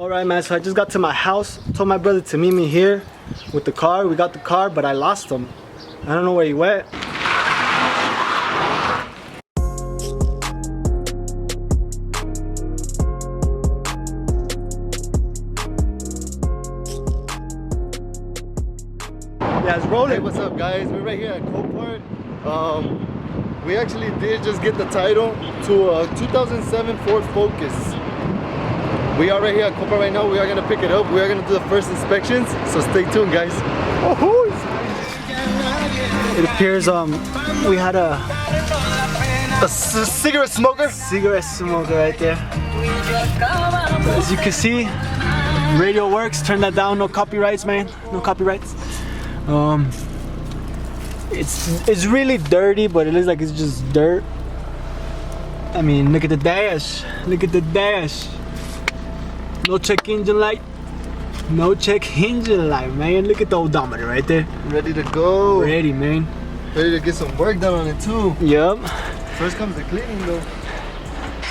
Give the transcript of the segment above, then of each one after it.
Alright man, so I just got to my house, told my brother to meet me here with the car. We got the car, but I lost him. I don't know where he went. Yeah, it's rolling. Hey, what's up guys? We're right here at Copart. We actually did just get the title to a 2007 Ford Focus. We are right here at Copart right now. We are gonna pick it up. We are gonna do the first inspections. So stay tuned, guys. It appears we had a cigarette smoker. Cigarette smoker right there. As you can see, radio works. Turn that down. No copyrights, man. No copyrights. It's really dirty, but it looks like it's just dirt. I mean, look at the dash. Look at the dash. No check engine light. No check engine light, man. Look at the odometer right there. Ready to go. Ready, man. Ready to get some work done on it too. Yup. First comes the cleaning though.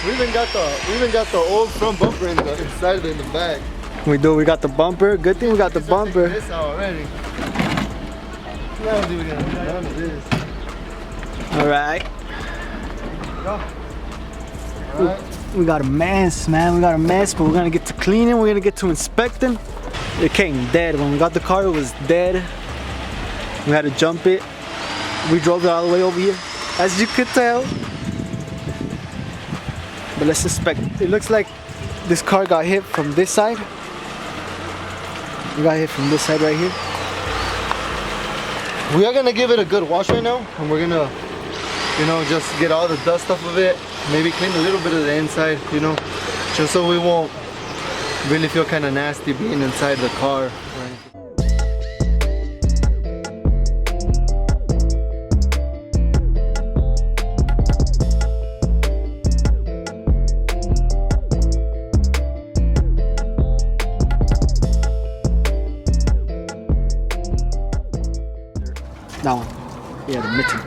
We even got the old front bumper inside of it in the back. We do. We got the bumper. Good thing we got the bumper. This out already. I don't think we're gonna do none of this. Alright. Alright. We got a mess, man. We got a mess, but we're gonna get to cleaning. We're gonna get to inspecting. It came dead. When we got the car, it was dead. We had to jump it. We drove it all the way over here, as you could tell. But let's inspect. It looks like this car got hit from this side. We got hit from this side right here. We are gonna give it a good wash right now, and we're gonna, just get all the dust off of it. Maybe clean a little bit of the inside, just so we won't really feel kind of nasty being inside the car. That one. Yeah, the mitten.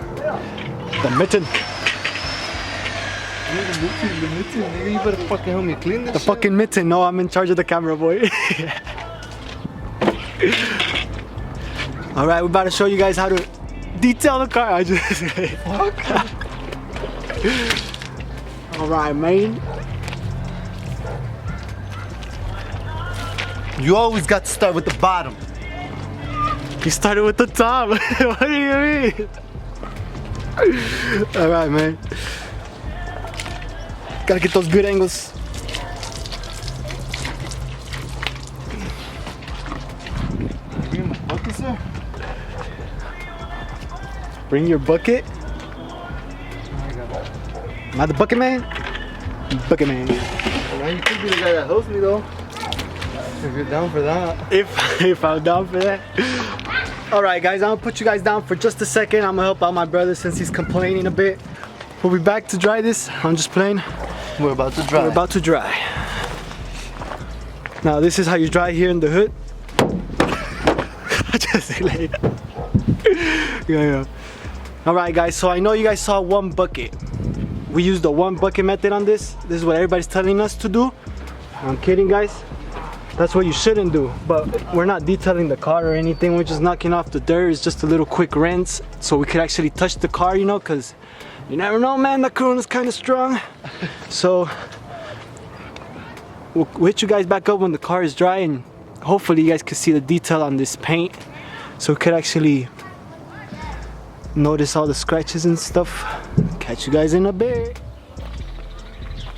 The mitten. The mitten, nigga, you better fucking help me clean this The shit. fucking mitten. No, I'm in charge of the camera, boy. Alright, we're about to show you guys how to detail the car. I just Alright, man. You always got to start with the bottom. You started with the top. What do you mean? Alright, man. Gotta get those good angles. Bring my bucket, sir. Bring your bucket. Am I the bucket man? Bucket man. Now you could be the guy that helps me though. If you're down for that. If I'm down for that. Alright guys, I'm gonna put you guys down for just a second. I'm gonna help out my brother since he's complaining a bit. We'll be back to dry this. I'm just playing. We're about to dry. We're about to dry. Now this is how you dry here in the hood. Just like yeah. Alright guys, so I know you guys saw one bucket. We used the one bucket method on this. This is what everybody's telling us to do. I'm kidding guys. That's what you shouldn't do. But we're not detailing the car or anything. We're just knocking off the dirt. It's just a little quick rinse so we could actually touch the car, because you never know, man, that Corona's kind of strong. So we'll hit you guys back up when the car is dry, and hopefully you guys can see the detail on this paint so we could actually notice all the scratches and stuff. Catch you guys in a bit.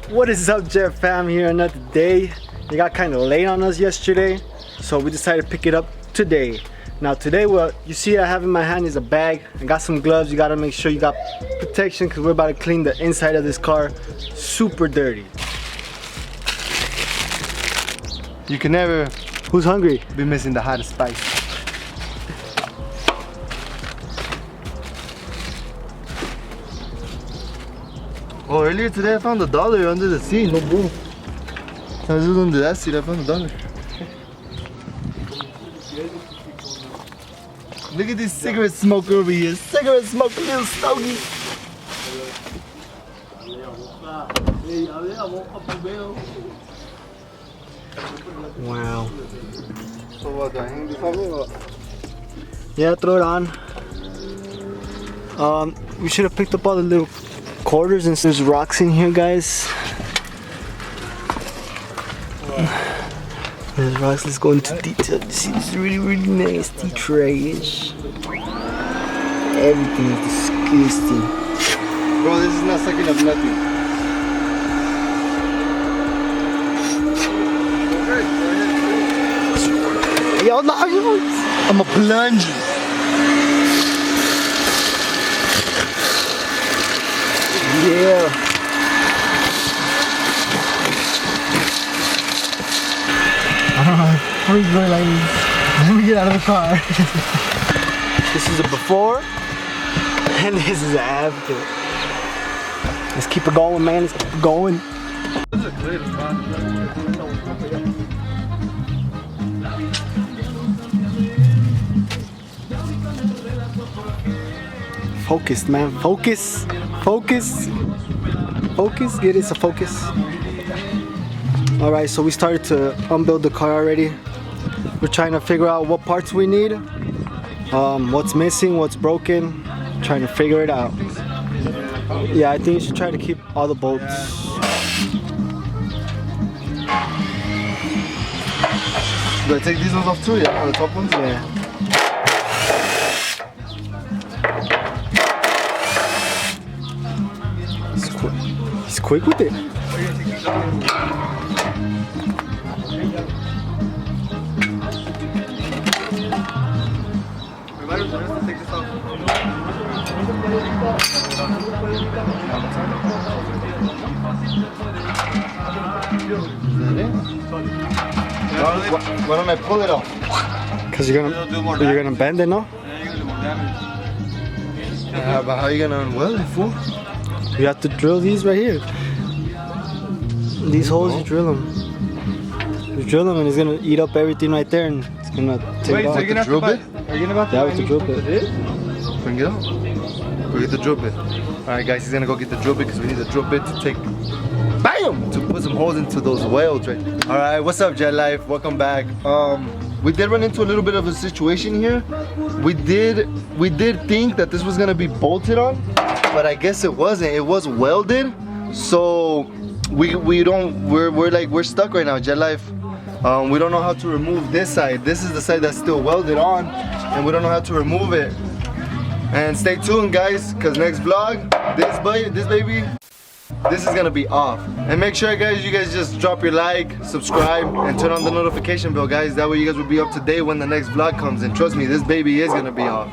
What is up, Jet fam? Here another day. It got kind of late on us yesterday, so we decided to pick it up today. Now today, what you see I have in my hand is a bag. I got some gloves. You gotta make sure you got protection because we're about to clean the inside of this car. Super dirty. You can never Who's hungry? be missing the hottest spice. Oh, earlier today I found $1 under the seat. No boom. I was under that seat. I found $1. Look at this cigarette smoker over here. Cigarette smoker, little stogie. Wow. So what, do I hang this on me or what? Yeah, throw it on. We should have picked up all the little quarters, and there's rocks in here, guys. There's rocks. Let's go into detail. See, this is really nasty trash. Everything is disgusting. Bro, this is not sucking up nothing. Yo, no, I'm a plunge. Yeah. I don't know. How are you going like this? Let me get out of the car. This is a before, and this is after. Let's keep it going, man. Let's keep it going. This is a clear spot. Focus, man. Focus. Focus. Focus. Get it. So focus. All right. So we started to unbuild the car already. We're trying to figure out what parts we need, what's missing, what's broken. Trying to figure it out. Yeah, I think you should try to keep all the bolts. Do I take these ones off too? Yeah, the top ones? Yeah. He's quick with it. Why don't I pull it off? Cause you're gonna bend it, no? Yeah, but how are you gonna unweld it, fool? You have to drill these right here. These holes, you drill them. You drill them, and it's gonna eat up everything right there, and it's gonna take it off. So you're gonna drill bit? Are you gonna have to Yeah, with the drill bit. Bring it out. Go get the drill bit. Alright guys, he's gonna go get the drill bit because we need the drill bit to take BAM! To put some holes into those welds right. Alright, what's up Jet Life? Welcome back. We did run into a little bit of a situation here. We did think that this was gonna be bolted on, but I guess it wasn't. It was welded. So we're stuck right now, Jet Life. We don't know how to remove this side. This is the side that's still welded on, and we don't know how to remove it. And stay tuned guys, because next vlog, this baby, this is gonna be off. And make sure guys, you guys just drop your like, subscribe, and turn on the notification bell guys. That way you guys will be up to date when the next vlog comes. And trust me, this baby is gonna be off.